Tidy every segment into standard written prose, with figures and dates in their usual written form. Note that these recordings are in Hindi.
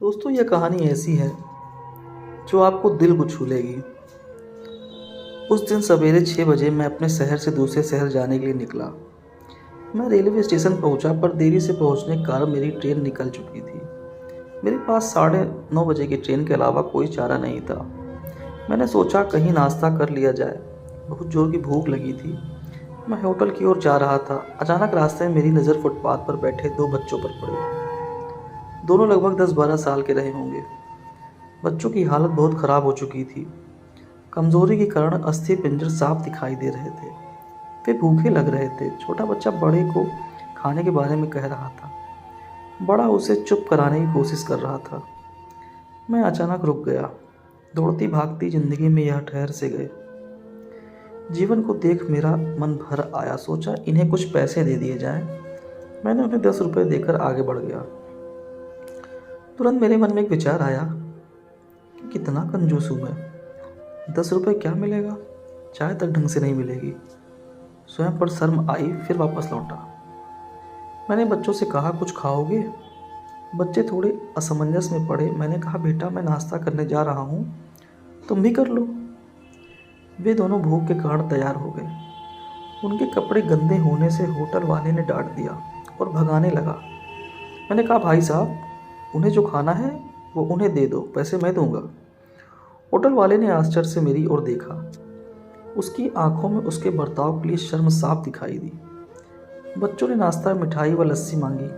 दोस्तों, यह कहानी ऐसी है जो आपको दिल को छू लेगी। उस दिन सवेरे 6 बजे मैं अपने शहर से दूसरे शहर जाने के लिए निकला। मैं रेलवे स्टेशन पहुंचा, पर देरी से पहुंचने के कारण मेरी ट्रेन निकल चुकी थी। मेरे पास 9:30 बजे की ट्रेन के अलावा कोई चारा नहीं था। मैंने सोचा कहीं नाश्ता कर लिया जाए। बहुत जोर की भूख लगी थी। मैं होटल की ओर जा रहा था। अचानक रास्ते में मेरी नज़र फुटपाथ पर बैठे दो बच्चों पर पड़ी। दोनों लगभग 10-12 साल के रहे होंगे। बच्चों की हालत बहुत ख़राब हो चुकी थी। कमज़ोरी के कारण अस्थि पिंजर साफ दिखाई दे रहे थे। वे भूखे लग रहे थे। छोटा बच्चा बड़े को खाने के बारे में कह रहा था। बड़ा उसे चुप कराने की कोशिश कर रहा था। मैं अचानक रुक गया। दौड़ती भागती ज़िंदगी में यह ठहर से गए। जीवन को देख मेरा मन भर आया। सोचा इन्हें कुछ पैसे दे दिए जाएं। मैंने उन्हें 10 रुपये देकर आगे बढ़ गया। तुरंत मेरे मन में एक विचार आया कि कितना कंजूस हूँ मैं। 10 रुपये क्या मिलेगा? चाय तक ढंग से नहीं मिलेगी। स्वयं पर शर्म आई, फिर वापस लौटा। मैंने बच्चों से कहा, कुछ खाओगे? बच्चे थोड़े असमंजस में पड़े। मैंने कहा, बेटा मैं नाश्ता करने जा रहा हूँ, तुम भी कर लो। वे दोनों भूख के कारण तैयार हो गए। उनके कपड़े गंदे होने से होटल वाले ने डांट दिया और भगाने लगा। मैंने कहा, भाई साहब, उन्हें जो खाना है वो उन्हें दे दो, पैसे मैं दूंगा। होटल वाले ने आश्चर्य से मेरी ओर देखा। उसकी आंखों में उसके बर्ताव के लिए शर्म साफ दिखाई दी। बच्चों ने नाश्ता, मिठाई व लस्सी मांगी।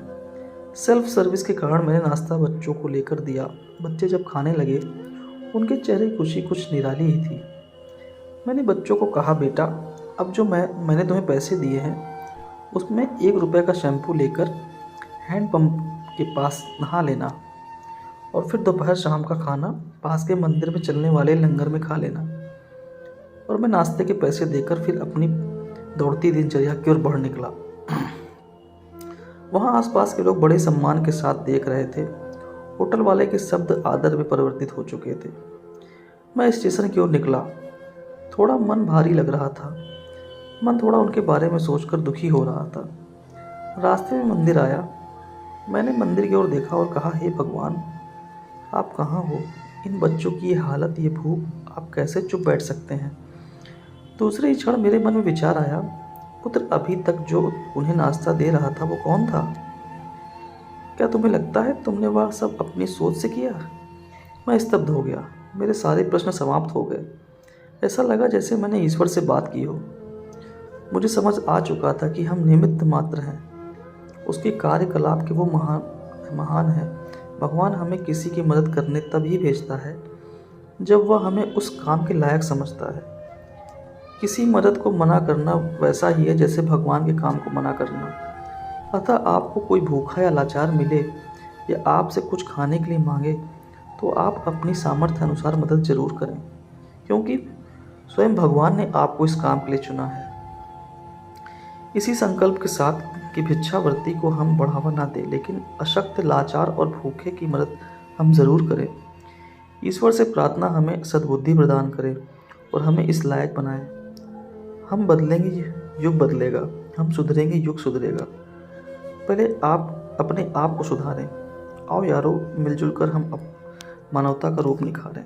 सेल्फ सर्विस के कारण मैंने नाश्ता बच्चों को लेकर दिया। बच्चे जब खाने लगे, उनके चेहरे की खुशी कुछ निराली ही थी। मैंने बच्चों को कहा, बेटा अब जो मैंने तुम्हें पैसे दिए हैं उसमें 1 रुपये का शैम्पू लेकर हैंडपम्प के पास नहा लेना और फिर दोपहर शाम का खाना पास के मंदिर में चलने वाले लंगर में खा लेना। और मैं नाश्ते के पैसे देकर फिर अपनी दौड़ती दिनचर्या की ओर बढ़ निकला। वहाँ आसपास के लोग बड़े सम्मान के साथ देख रहे थे। होटल वाले के शब्द आदर में परिवर्तित हो चुके थे। मैं स्टेशन की ओर निकला। थोड़ा मन भारी लग रहा था। मन थोड़ा उनके बारे में सोचकर दुखी हो रहा था। रास्ते में मंदिर आया। मैंने मंदिर की ओर देखा और कहा, हे भगवान, आप कहाँ हो? इन बच्चों की ये हालत, ये भूख, आप कैसे चुप बैठ सकते हैं? दूसरे ही क्षण मेरे मन में विचार आया, पुत्र अभी तक जो उन्हें नाश्ता दे रहा था वो कौन था? क्या तुम्हें लगता है तुमने वह सब अपनी सोच से किया? मैं स्तब्ध हो गया। मेरे सारे प्रश्न समाप्त हो गए। ऐसा लगा जैसे मैंने ईश्वर से बात की हो। मुझे समझ आ चुका था कि हम निमित्त मात्र हैं। उसके कार्यकलाप के वो महान है। भगवान हमें किसी की मदद करने तभी भेजता है जब वह हमें उस काम के लायक समझता है। किसी मदद को मना करना वैसा ही है जैसे भगवान के काम को मना करना। अतः आपको कोई भूखा या लाचार मिले या आपसे कुछ खाने के लिए मांगे तो आप अपनी सामर्थ्य अनुसार मदद जरूर करें, क्योंकि स्वयं भगवान ने आपको इस काम के लिए चुना है। इसी संकल्प के साथ कि भिक्षावृत्ति को हम बढ़ावा ना दें, लेकिन अशक्त, लाचार और भूखे की मदद हम ज़रूर करें। ईश्वर से प्रार्थना हमें सद्बुद्धि प्रदान करे और हमें इस लायक बनाए। हम बदलेंगे, युग बदलेगा। हम सुधरेंगे, युग सुधरेगा। पहले आप अपने आप को सुधारें। आओ यारो, मिलजुल कर हम मानवता का रूप निखारें।